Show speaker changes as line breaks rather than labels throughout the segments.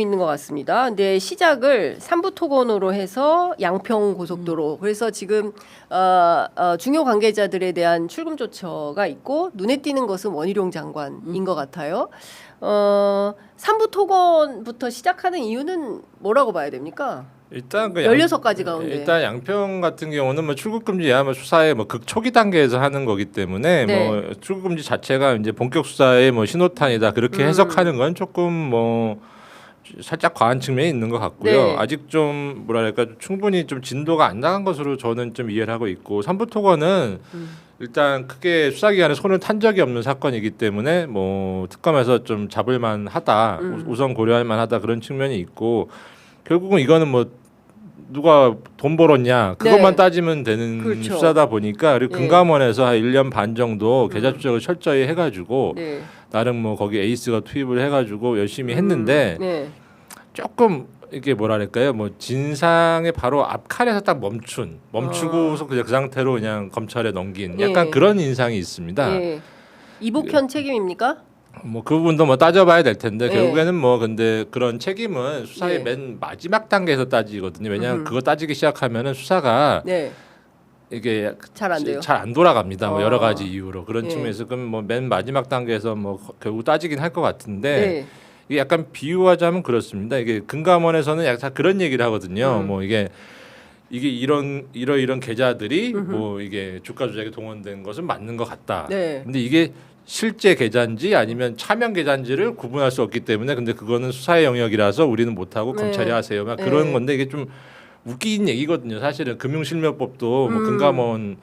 있는 것 같습니다. 근데 시작을 삼부토건으로 해서 양평 고속도로. 그래서 지금 중요 관계자들에 대한 출금 조처가 있고 눈에 띄는 것은 원희룡 장관인 것 같아요. 삼부토건부터 시작하는 이유는 뭐라고 봐야 됩니까?
일단 그
16가지 가운데.
일단 양평 같은 경우는 뭐 출국금지야 뭐 수사의 뭐 극초기 단계에서 하는 거기 때문에
네.
뭐 출국금지 자체가 이제 본격 수사의 뭐 신호탄이다 그렇게 해석하는 건 조금 뭐 살짝 과한 측면이 있는 것 같고요.
네.
아직 좀 뭐랄까 충분히 좀 진도가 안 나간 것으로 저는 좀 이해를 하고 있고 삼부토건은 일단 크게 수사기관에 손을 탄 적이 없는 사건이기 때문에 뭐 특검에서 좀 잡을만하다 우선 고려할 만하다 그런 측면이 있고 결국은 이거는 뭐 누가 돈 벌었냐 그것만
네.
따지면 되는
그렇죠.
수사다 보니까 그리고
네.
금감원에서 한 1년 반 정도 계좌 추적을 철저히 해가지고
네.
나름 뭐 거기 에이스가 투입을 해가지고 열심히 했는데
네.
조금 이게 뭐랄까요 뭐 진상의 바로 앞칸에서 딱 멈추고서 그냥 그 상태로 그냥 검찰에 넘긴 약간
예.
그런 인상이 있습니다.
예. 이복현 책임입니까?
뭐 그 부분도 뭐 따져봐야 될 텐데
네.
결국에는 뭐 근데 그런 책임은 수사의
네.
맨 마지막 단계에서 따지거든요. 왜냐하면 그거 따지기 시작하면은 수사가
네.
이게
잘 안 돼요.
잘 안 돌아갑니다. 뭐 여러
어.
가지 이유로 그런
예.
측면에서 그럼 뭐 맨 마지막 단계에서 뭐 결국 따지긴 할 것 같은데
네.
이게 약간 비유하자면 그렇습니다. 이게 금감원에서는 약간 그런 얘기를 하거든요. 뭐 이게 이런 계좌들이 뭐 이게 주가 조작에 동원된 것은 맞는 것 같다.
네.
근데 이게 실제 계좌인지 아니면 차명 계좌인지를 구분할 수 없기 때문에 근데 그거는 수사의 영역이라서 우리는 못하고
네.
검찰이 하세요. 막
네.
그런 건데 이게 좀 웃긴 얘기거든요. 사실은 금융실명법도 뭐 금감원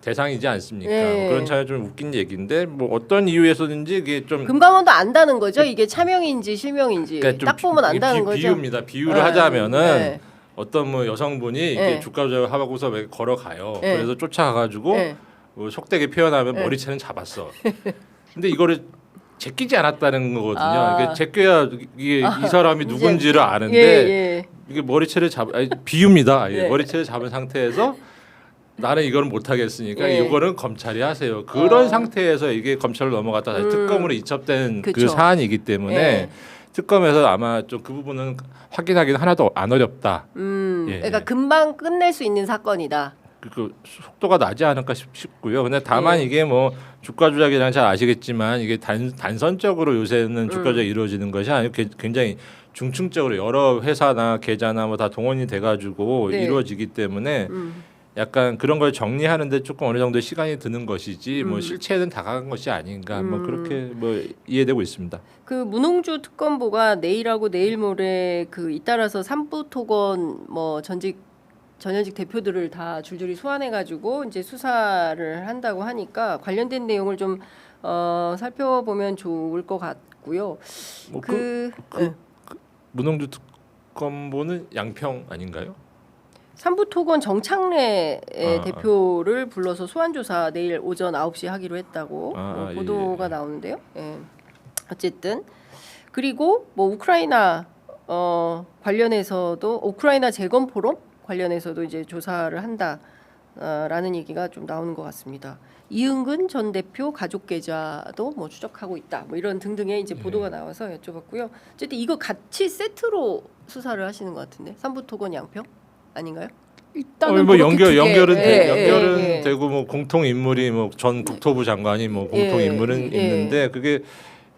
대상이지 않습니까?
네.
그런 차에 좀 웃긴 얘기인데 뭐 어떤 이유에서든지 이게 좀
금감원도 안다는 거죠. 이게 차명인지 실명인지
그러니까 좀
딱 보면 안다는 거죠.
비유입니다. 비유를
네.
하자면은
네.
어떤 뭐 여성분이
네.
이렇게 주가 조작을 하고서 왜 걸어가요.
네.
그래서 쫓아가가지고
네.
뭐 속되게 표현하면
네.
머리채는 잡았어. 근데 이거를 제끼지 않았다는 거거든요.
아.
이게 제껴야 이게 이 사람이
이제-
누군지를 아는데
예.
이게 머리채를 비유입니다.
네.
머리채를 잡은 상태에서 나는 이거는 못 하겠으니까
예.
이거는 검찰이 하세요. 그런
어.
상태에서 이게 검찰로 넘어갔다 다시 특검으로 이첩된 그
그쵸.
사안이기 때문에
예.
특검에서 아마 좀 그 부분은 확인하기는 하나도 안 어렵다. 예.
그러니까 금방 끝낼 수 있는 사건이다.
그 속도가 나지 않을까 싶고요. 근데 다만
예.
이게 뭐 주가 조작이랑 잘 아시겠지만 이게 단선적으로 요새는 주가 조작이 이루어지는 것이 아니고 굉장히 중층적으로 여러 회사나 계좌나 뭐 다 동원이 돼가지고
네.
이루어지기 때문에 약간 그런 걸 정리하는데 조금 어느 정도 시간이 드는 것이지 뭐 실체는 다가간 것이 아닌가 뭐 그렇게 뭐 이해되고 있습니다.
그 문홍주 특검보가 내일하고 내일 모레 그 잇따라서 삼부토건 뭐 전현직 대표들을 다 줄줄이 소환해가지고 이제 수사를 한다고 하니까 관련된 내용을 좀 살펴보면 좋을 것 같고요.
뭐
네.
문홍주 특검보는 양평 아닌가요?
삼부토건 정창래
아,
대표를 불러서 소환 조사 내일 오전 9시 하기로 했다고
아,
보도가 나오는데요. 예. 어쨌든 그리고 뭐 우크라이나 관련해서도 우크라이나 재건 포럼 관련해서도 이제 조사를 한다라는 얘기가 좀 나오는 것 같습니다. 이응근 전 대표 가족 계좌도 뭐 추적하고 있다. 뭐 이런 등등의 이제 보도가 나와서 여쭤봤고요. 어쨌든 이거 같이 세트로 수사를 하시는 것 같은데 삼부토건 양평 아닌가요?
일단은
뭐
그렇게 두 개.
연결은
예,
연결은
예, 예.
되고 뭐 공통 인물이 뭐 전 국토부 장관이 뭐 공통 인물은
예.
있는데 그게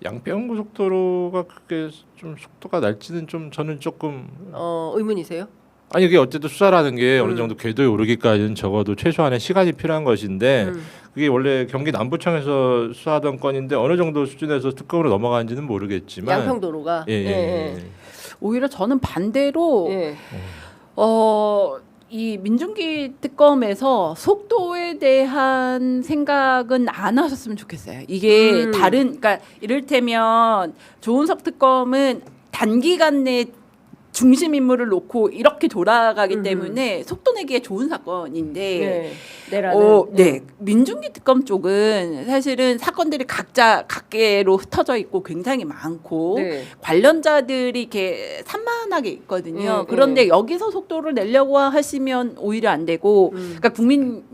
양평 고속도로가 그게 좀 속도가 날지는 좀 저는 조금
의문이세요?
아니 이게 어쨌든 수사라는 게 어느 정도 궤도에 오르기까지는 적어도 최소한의 시간이 필요한 것인데 그게 원래 경기 남부청에서 수사하던 건인데 어느 정도 수준에서 특검으로 넘어가는지는 모르겠지만
양평도로가
예.
오히려 저는 반대로
예.
이 민중기 특검에서 속도에 대한 생각은 안 하셨으면 좋겠어요. 이게 그러니까 이를테면 조은석 특검은 단기간 내 중심 인물을 놓고 이렇게 돌아가기 때문에 속도 내기에 좋은 사건인데 네. 민중기 특검 쪽은 사실은 사건들이 각자 각계로 흩어져 있고 굉장히 많고
네.
관련자들이 이렇게 산만하게 있거든요. 그런데 여기서 속도를 내려고 하시면 오히려 안 되고 그러니까 국민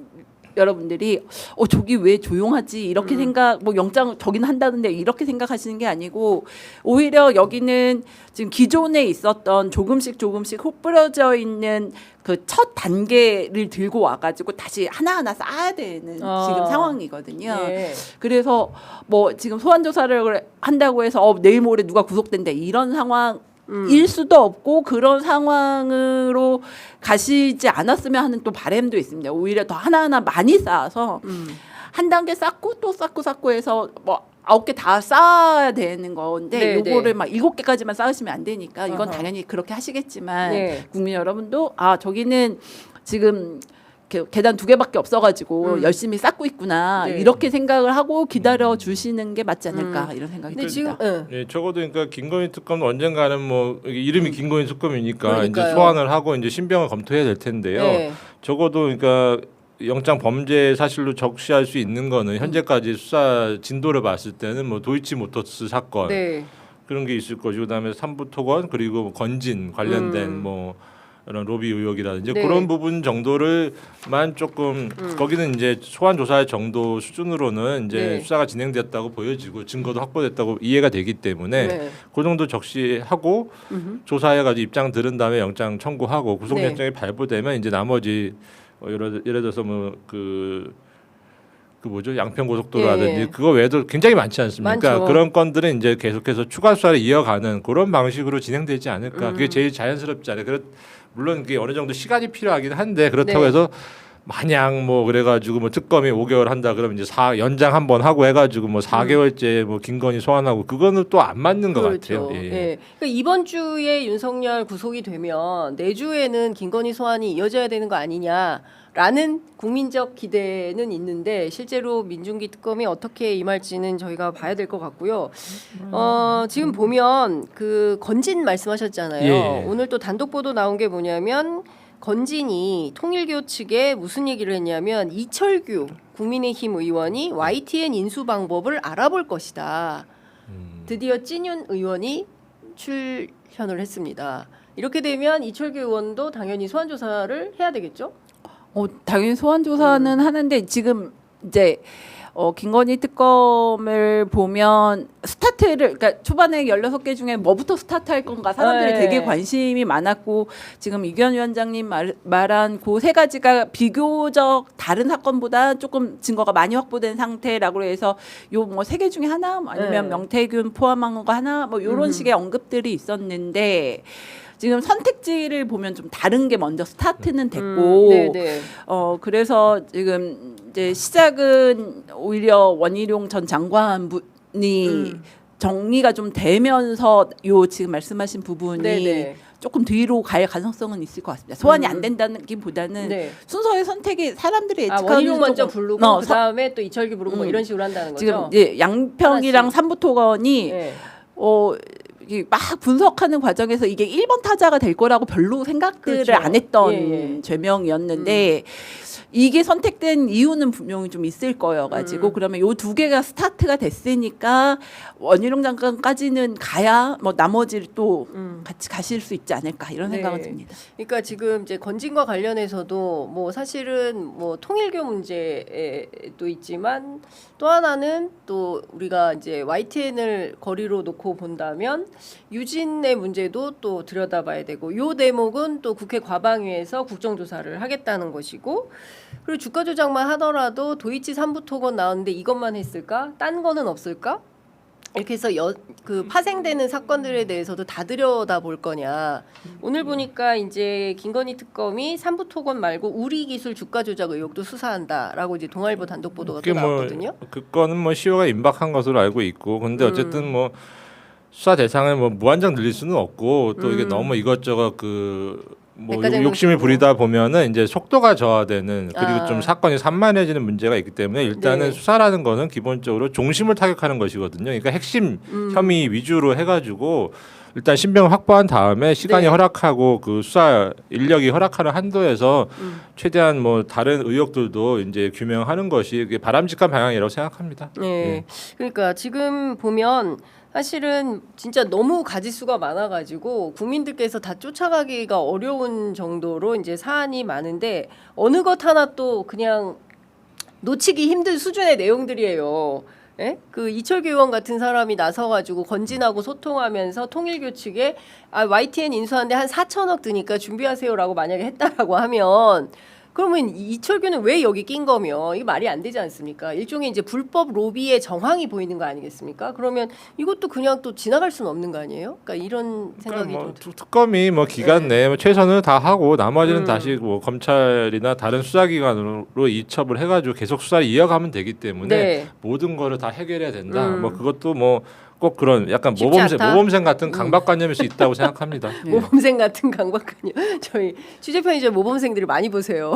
여러분들이 저기 왜 조용하지 이렇게 생각 뭐 영장 저기는 한다는데 이렇게 생각하시는 게 아니고 오히려 여기는 지금 기존에 있었던 조금씩 흩뿌려져 있는 그 첫 단계를 들고 와가지고 다시 하나하나 쌓아야 되는 지금 상황이거든요.
네.
그래서 뭐 지금 소환 조사를 한다고 해서 내일 모레 누가 구속된다 이런 상황. 일 수도 없고 그런 상황으로 가시지 않았으면 하는 또 바람도 있습니다. 오히려 더 하나하나 많이 쌓아서 한 단계 쌓고 또 쌓고 해서 뭐 9개 다 쌓아야 되는 건데
네,
요거를
네.
막 7개까지만 쌓으시면 안 되니까 이건
어허.
당연히 그렇게 하시겠지만
네.
국민 여러분도 저기는 지금 계단 2개밖에 없어가지고 열심히 쌓고 있구나
네.
이렇게 생각을 하고 기다려 주시는 게 맞지 않을까 이런 생각이
근데
듭니다.
지금
예, 적어도 그러니까 김건희 특검은 언젠가는 뭐 이게 이름이 김건희 특검이니까 이제
그러니까요.
소환을 하고 이제 신병을 검토해야 될 텐데요.
네.
적어도 그러니까 영장 범죄 사실로 적시할 수 있는 거는 현재까지 수사 진도를 봤을 때는 뭐 도이치모터스 사건
네.
그런 게 있을 것이고 그다음에 삼부토건 그리고 건진 관련된 뭐 이런 로비 의혹이라든지
네.
그런 부분 정도를만 조금 거기는 이제 소환 조사의 정도 수준으로는 이제
네.
수사가 진행됐다고 보여지고 증거도 확보됐다고 이해가 되기 때문에
네.
그 정도 적시하고 조사해가지고 입장 들은 다음에 영장 청구하고 구속영장이 발부되면 이제 나머지 예를 들어서 뭐 그 뭐죠 양평 고속도로라든지
예.
그거 외에도 굉장히 많지 않습니까?
많죠.
그런 건들은 이제 계속해서 추가 수사를 이어가는 그런 방식으로 진행되지 않을까? 그게 제일 자연스럽지 않아요. 물론 그게 어느 정도 시간이 필요하긴 한데 그렇다고
네.
해서 마냥 뭐 그래가지고 뭐 특검이 5개월 한다 그러면 이제 연장 한번 하고 해가지고 뭐 4개월째 뭐 김건희 소환하고 그거는 또 안 맞는 것
그렇죠.
같아요. 예.
예. 그러니까 이번 주에 윤석열 구속이 되면 내주에는 김건희 소환이 이어져야 되는 거 아니냐라는 국민적 기대는 있는데 실제로 민중기 특검이 어떻게 임할지는 저희가 봐야 될 것 같고요. 지금 보면 그 건진 말씀하셨잖아요.
예.
오늘 또 단독 보도 나온 게 뭐냐면 건진이 통일교 측에 무슨 얘기를 했냐면 이철규 국민의힘 의원이 YTN 인수 방법을 알아볼 것이다. 드디어 찐윤 의원이 출현을 했습니다. 이렇게 되면 이철규 의원도 당연히 소환 조사를 해야 되겠죠?
당연히 소환 조사는 하는데 지금 이제 김건희 특검을 보면 스타트를 그러니까 초반에 16개 중에 뭐부터 스타트할 건가 사람들이
네.
되게 관심이 많았고 지금 이규현 위원장님 말한 그 세 가지가 비교적 다른 사건보다 조금 증거가 많이 확보된 상태라고 해서 요 뭐 세 개 중에 하나 아니면
네.
명태균 포함한 거 하나 뭐 요런 식의 언급들이 있었는데 지금 선택지를 보면 좀 다른 게 먼저 스타트는 됐고
네네.
그래서 지금 이제 시작은 오히려 원희룡 전 장관분이 정리가 좀 되면서 요 지금 말씀하신 부분이
네네.
조금 뒤로 갈 가능성은 있을 것 같습니다. 소환이 안 된다기보다는
네.
순서의 선택이 사람들이
아,
예측하는
원희룡 먼저
조금-
부르고 그 다음에 또 이철규 부르고 뭐 이런 식으로 한다는 거죠.
지금 이제 양평이랑
하나씩.
삼부토건이
네.
이게 막 분석하는 과정에서 이게 1번 타자가 될 거라고 별로 생각들을
그렇죠.
안 했던
예, 예.
죄명이었는데 이게 선택된 이유는 분명히 좀 있을 거여가지고 그러면 요 두 개가 스타트가 됐으니까 원희룡 장관까지는 가야 뭐 나머지를 또 같이 가실 수 있지 않을까 이런
네.
생각은 듭니다.
그러니까 지금 이제 건진과 관련해서도 뭐 사실은 뭐 통일교 문제도 있지만 또 하나는 또 우리가 이제 YTN을 거리로 놓고 본다면 유진의 문제도 또 들여다봐야 되고 요 대목은 또 국회 과방위에서 국정조사를 하겠다는 것이고 그리고 주가 조작만 하더라도 도이치 삼부토건 나왔는데 이것만 했을까? 딴 거는 없을까? 이렇게 해서 그 파생되는 사건들에 대해서도 다 들여다볼 거냐. 오늘 보니까 이제 김건희 특검이 삼부토건 말고 우리기술 주가 조작 의혹도 수사한다라고 이제 동아일보 단독 보도가 또
그게 뭐
나왔거든요.
그거는 뭐 시효가 임박한 것으로 알고 있고 근데 어쨌든 뭐 수사 대상을 뭐 무한정 늘릴 수는 없고 또 이게 너무 이것저것 뭐
백과장님
욕심을
주고.
부리다 보면은 이제 속도가 저하되는 그리고
아.
좀 사건이 산만해지는 문제가 있기 때문에 일단은
네.
수사라는 거는 기본적으로 종심을 타격하는 것이거든요. 그러니까 핵심 혐의 위주로 해가지고 일단 신병을 확보한 다음에 시간이
네.
허락하고 그 수사 인력이 허락하는 한도에서 최대한 뭐 다른 의혹들도 이제 규명하는 것이 이게 바람직한 방향이라고 생각합니다.
네. 그러니까 지금 보면 사실은 진짜 너무 가지수가 많아가지고 국민들께서 다 쫓아가기가 어려운 정도로 이제 사안이 많은데 어느 것 하나 또 그냥 놓치기 힘든 수준의 내용들이에요. 예? 그 이철규 의원 같은 사람이 나서가지고 건진하고 소통하면서 통일교 측에 YTN 인수하는데 한 4천억 드니까 준비하세요라고 만약에 했다라고 하면 그러면 이철규는 왜 여기 낀 거며 이게 말이 안 되지 않습니까? 일종의 이제 불법 로비의 정황이 보이는 거 아니겠습니까? 그러면 이것도 그냥 또 지나갈 수는 없는 거 아니에요? 그러니까 이런 생각이
그러니까
좀
특검이 뭐 기간 내에 뭐 최선을 다 하고 나머지는 다시 뭐 검찰이나 다른 수사기관으로 이첩을 해가지고 계속 수사를 이어가면 되기 때문에
네.
모든 거를 다 해결해야 된다. 뭐 그것도 뭐 꼭 그런 약간
쉽지 않다?
모범생 같은 강박관념일 수 있다고 생각합니다.
모범생 같은 강박관념. 저희 취재편이죠 모범생들이 많이 보세요.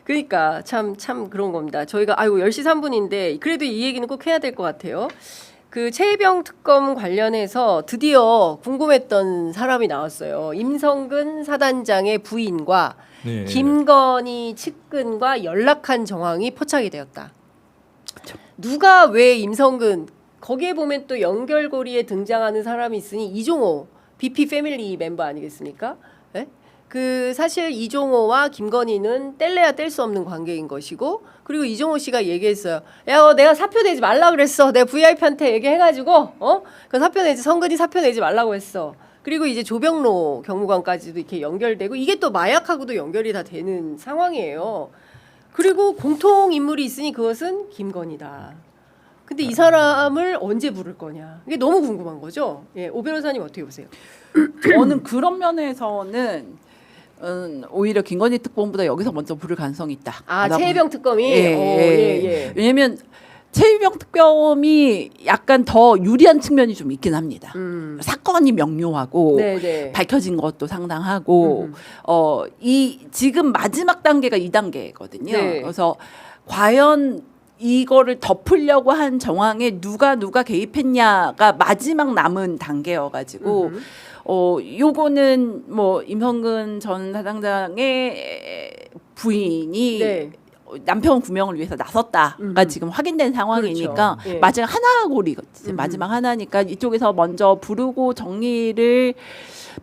그러니까 참 그런 겁니다. 저희가 10시 3분인데 그래도 이 얘기는 꼭 해야 될 것 같아요. 그 최혜병 특검 관련해서 드디어 궁금했던 사람이 나왔어요. 임성근 사단장의 부인과
네.
김건희 측근과 연락한 정황이 포착이 되었다. 누가 왜 임성근 거기에 보면 또 연결고리에 등장하는 사람이 있으니 이종호 BP 패밀리 멤버 아니겠습니까? 네? 그 사실 이종호와 김건희는 뗄래야 뗄 수 없는 관계인 것이고 그리고 이종호 씨가 얘기했어요. 야, 내가 사표 내지 말라 그랬어. 내가 VIP한테 얘기해가지고 그 사표 내지 성근이 사표 내지 말라고 했어. 그리고 이제 조병로 경무관까지도 이렇게 연결되고 이게 또 마약하고도 연결이 다 되는 상황이에요. 그리고 공통 인물이 있으니 그것은 김건희다. 근데 이 사람을 언제 부를 거냐 이게 너무 궁금한 거죠. 예, 오 변호사님 어떻게 보세요?
저는 그런 면에서는 오히려 김건희 특검보다 여기서 먼저 부를 가능성이 있다.
최혜병 특검이
예. 왜냐하면 최혜병 특검이 약간 더 유리한 측면이 좀 있긴 합니다. 사건이 명료하고
네네.
밝혀진 것도 상당하고 이 지금 마지막 단계가 2단계거든요.
네.
그래서 과연 이거를 덮으려고 한 정황에 누가 개입했냐가 마지막 남은 단계여가지고 요거는 뭐 임성근 전 사장장의 부인이
네.
남편 구명을 위해서 나섰다가 지금 확인된 상황이니까
그렇죠. 예.
마지막 하나고리 마지막 하나니까 이쪽에서 먼저 부르고 정리를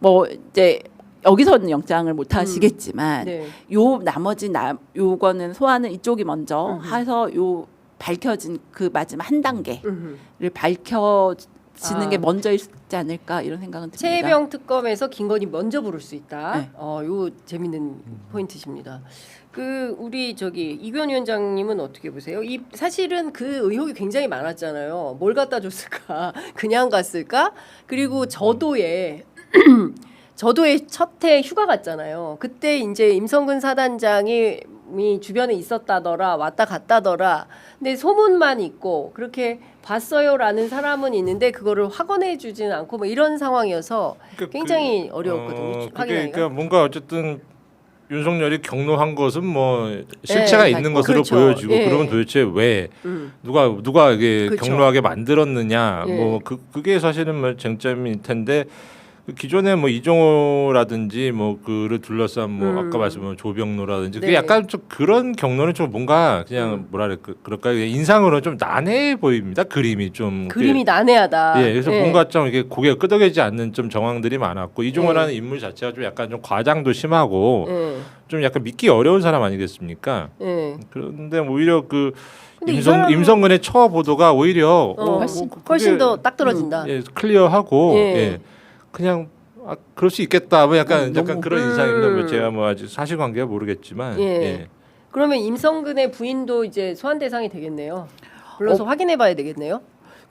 뭐 이제 여기서는 영장을 못 하시겠지만
네.
요 나머지 요거는 소환은 이쪽이 먼저 해서 요 밝혀진 그 마지막 한 단계를 밝혀지는 게 먼저 있지 않을까 이런 생각은 듭니다.
최혜병 특검에서 김건희 먼저 부를 수 있다.
네.
요 재밌는 포인트십니다. 그 우리 이규현 위원장님은 어떻게 보세요? 이 사실은 그 의혹이 굉장히 많았잖아요. 뭘 갖다 줬을까? 그냥 갔을까? 그리고 저도의 첫 해 휴가 갔잖아요. 그때 이제 임성근 사단장이 주변에 있었다더라, 왔다 갔다더라. 근데 소문만 있고 그렇게 봤어요라는 사람은 있는데 그거를 확언해 주지는 않고 뭐 이런 상황이어서 굉장히 어려웠거든요. 확인하기가.
그러니까 뭔가 어쨌든 윤석열이 경로한 것은 뭐 실체가
네,
있는 것으로
그렇죠.
보여지고
예.
그러면 도대체 왜 누가 이게
그렇죠.
경로하게 만들었느냐
예.
뭐 그게 사실은 뭐 쟁점일 텐데 기존에 뭐 이종호라든지 뭐 그를 둘러싼 뭐 아까 말씀한 조병로라든지 그게
네.
약간 좀 그런 경로는 좀 뭔가 그냥 그럴까요 인상으로 좀 난해해 보입니다. 그림이 좀
그림이 난해하다.
예, 그래서
예.
뭔가 좀 이게 고개가 끄덕이지 않는 좀 정황들이 많았고 이종호라는 인물 자체가 좀 약간 좀 과장도 심하고
예.
좀 약간 믿기 어려운 사람 아니겠습니까?
예.
그런데 오히려 그
근데 이 사람은-
임성근의 처 보도가 오히려
훨씬 더 딱 떨어진다.
예, 클리어하고
예.
예, 그냥 그럴 수 있겠다. 뭐 약간
너무-
그런 인상입니다. 뭐 제가 뭐 아직 사실관계가 모르겠지만
예.
예.
그러면 임성근의 부인도 이제 소환 대상이 되겠네요. 불러서 확인해봐야 되겠네요.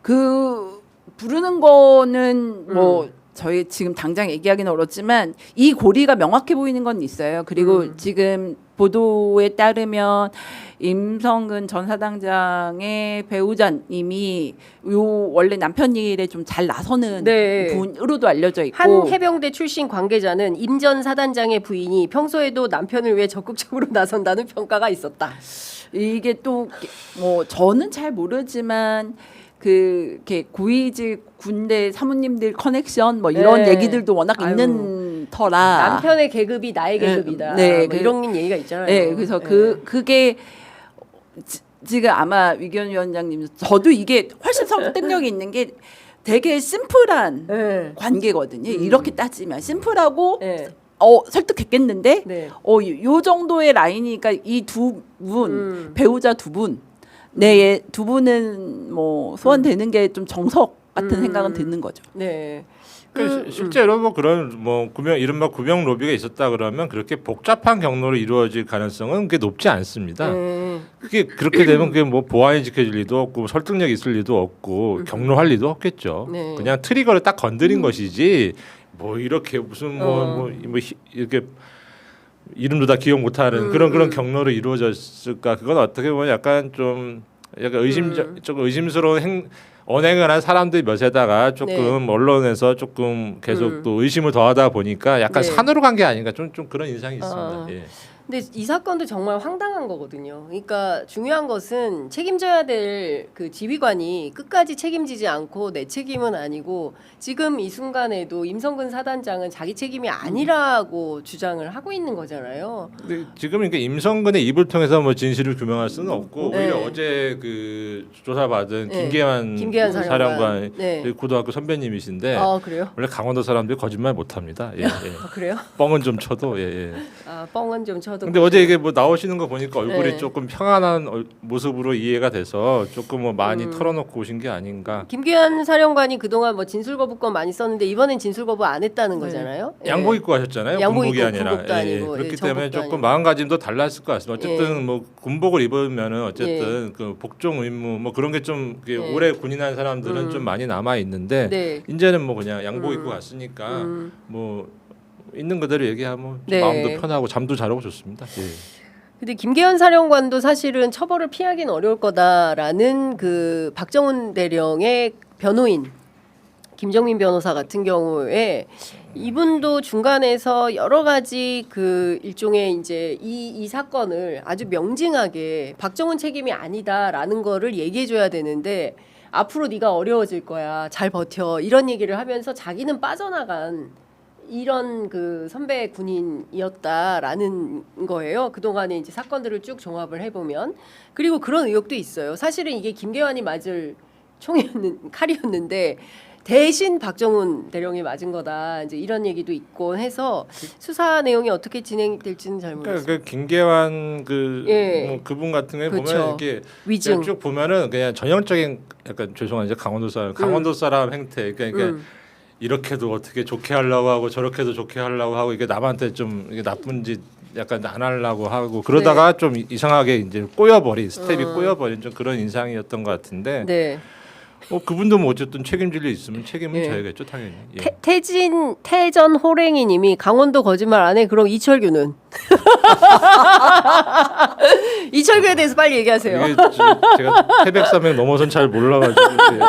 그 부르는 거는 뭐 저희 지금 당장 얘기하기는 어렵지만 이 고리가 명확해 보이는 건 있어요. 그리고 지금 보도에 따르면 임성근 전 사단장의 배우자님이 요 원래 남편 일에 좀 잘 나서는
네.
분으로도 알려져 있고
한 해병대 출신 관계자는 임 전 사단장의 부인이 평소에도 남편을 위해 적극적으로 나선다는 평가가 있었다.
이게 또 뭐 저는 잘 모르지만 이렇게 고위직 군대 사모님들 커넥션 뭐 이런
네.
얘기들도 워낙
아유.
있는 터라
남편의 계급이 나의
네,
계급이다.
네,
뭐 이런 얘기가 있잖아요.
네, 그래서 그게 지금 아마 위견 위원장님 저도 이게 훨씬 설득력이 있는 게 되게 심플한
네.
관계거든요. 이렇게 따지면 심플하고
네.
설득했겠는데
네.
요 정도의 라인이니까 이 두 분 배우자 두 분, 네, 두 분은 뭐 소환되는 게 좀 정석 같은 생각은 드는 거죠.
네.
실제로 뭐 그런 뭐 이른바 구명 로비가 있었다 그러면 그렇게 복잡한 경로로 이루어질 가능성은 그게 높지 않습니다. 그게 그렇게 되면 그게 뭐 보안이 지켜질 리도 없고 설득력 있을 리도 없고 경로할 리도 없겠죠.
네.
그냥 트리거를 딱 건드린 것이지 뭐 이렇게 무슨 뭐 이렇게 이름도 다 기억 못하는 그런 경로로 이루어졌을까? 그건 어떻게 보면 약간 의심스러운 언행을 한 사람들 몇에다가 조금 언론에서 조금 계속 또 의심을 더하다 보니까 약간
네.
산으로 간 게 아닌가 좀 그런 인상이 있습니다. 예.
근데 이 사건도 정말 황당한 거거든요. 그러니까 중요한 것은 책임져야 될 그 지휘관이 끝까지 책임지지 않고 내 책임은 아니고 지금 이 순간에도 임성근 사단장은 자기 책임이 아니라고 주장을 하고 있는 거잖아요.
근데 지금 이게 임성근의 입을 통해서 뭐 진실을 규명할 수는 없고
네.
오히려 어제 그 조사받은
네.
김계환 사령관
네.
고등학교 선배님이신데
아 그래요?
원래 강원도 사람들이 거짓말 못합니다. 예, 예.
아, 그래요?
뻥은 좀 쳐도 예, 예.
아 뻥은 좀 쳐도.
근데 어제 이게 뭐 나오시는 거 보니까 얼굴이
네.
조금 평안한 모습으로 이해가 돼서 조금 뭐 많이 털어놓고 오신 게 아닌가.
김계환 사령관이 그동안 뭐 진술 거부권 많이 썼는데 이번엔 진술 거부 안 했다는 거잖아요. 예.
양복 입고 하셨잖아요.
양복
군복이
입고
아니라.
군복도 아니고,
그렇기
예,
때문에
정복도
조금
아니고.
마음가짐도 달랐을 것 같습니다. 어쨌든
예.
뭐 군복을 입으면은 어쨌든 그 복종 의무 뭐 그런 게 좀
예.
오래 군인한 사람들은 좀 많이 남아 있는데
네.
이제는 뭐 그냥 양복 입고 갔으니까 뭐 있는 그대로 얘기하면 좀
네.
마음도 편하고 잠도 잘 오고 좋습니다. 예.
근데 김계환 사령관도 사실은 처벌을 피하긴 어려울 거다라는 그 박정훈 대령의 변호인 김정민 변호사 같은 경우에 이분도 중간에서 여러 가지 그 일종의 이제 이 사건을 아주 명징하게 박정훈 책임이 아니다라는 거를 얘기해 줘야 되는데 앞으로 네가 어려워질 거야. 잘 버텨. 이런 얘기를 하면서 자기는 빠져나간 이런 그 선배 군인이었다라는 거예요. 그동안에 이제 사건들을 쭉 종합을 해보면. 그리고 그런 의혹도 있어요. 사실은 이게 김계환이 맞을 칼이었는데 대신 박정훈 대령이 맞은 거다. 이제 이런 얘기도 있고 해서 수사 내용이 어떻게 진행될지는 잘 모르겠어요.
그러니까 그 김계환
예.
뭐 그분 같은 경우에
그렇죠.
보면 이게
위증.
쭉 보면은 그냥 전형적인 약간 죄송한 이제 강원도 사람 행태 그러니까 이렇게도 어떻게 좋게 하려고 하고 저렇게도 좋게 하려고 하고 이게 남한테 좀 이게 나쁜 짓 약간 안 하려고 하고 그러다가 좀 이상하게 이제 스텝이 꼬여버린 좀 그런 인상이었던 것 같은데
네.
그분도 뭐 어쨌든 책임질 일 있으면 책임은
예.
져야겠죠 당연히. 예.
태전 호랭이님이 강원도 거짓말 안 해. 그럼 이철규는 이철규에 대해서 빨리 얘기하세요.
이게 제가 태백산맥 넘어선 잘 몰라가지고 예.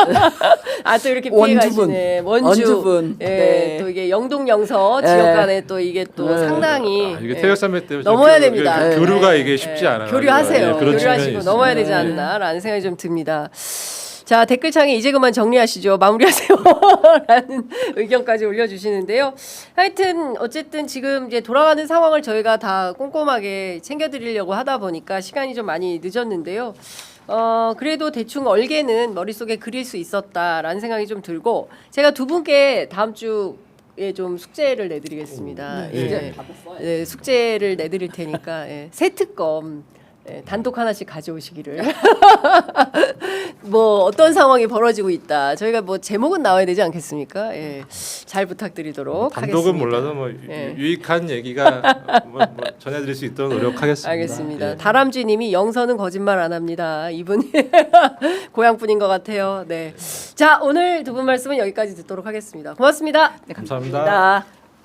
아 또 이렇게 피해
원주분.
가시네.
원주분.
예,
네.
또 이게 영동 영서 지역 간에 또 이게 또 상당히
이게
예,
태백산맥 때문에
넘어야
좀
됩니다.
교류가
예,
이게 쉽지
예.
않아요.
교류하세요.
예, 그런 측면이
교류하시고
있습니다.
넘어야 되지
예.
않나라는 생각이 좀 듭니다. 자 댓글창에 이제 그만 정리하시죠. 마무리하세요. 라는 의견까지 올려주시는데요. 하여튼 어쨌든 지금 이제 돌아가는 상황을 저희가 다 꼼꼼하게 챙겨드리려고 하다 보니까 시간이 좀 많이 늦었는데요. 그래도 대충 얼개는 머릿속에 그릴 수 있었다라는 생각이 좀 들고 제가 두 분께 다음 주에 좀 숙제를 내드리겠습니다. 예. 네, 숙제를 내드릴 테니까 예. 새 특검 단독 하나씩 가져오시기를. 뭐 어떤 상황이 벌어지고 있다. 저희가 뭐 제목은 나와야 되지 않겠습니까? 예. 잘 부탁드리도록
단독은
하겠습니다.
몰라도 뭐
예.
유익한 얘기가 뭐 전해드릴 수 있도록 노력하겠습니다.
알겠습니다.
예.
다람쥐님이 영서는 거짓말 안 합니다. 이분이 고향분인 것 같아요. 네. 자 오늘 두 분 말씀은 여기까지 듣도록 하겠습니다. 고맙습니다.
네,
감사합니다.
감사합니다.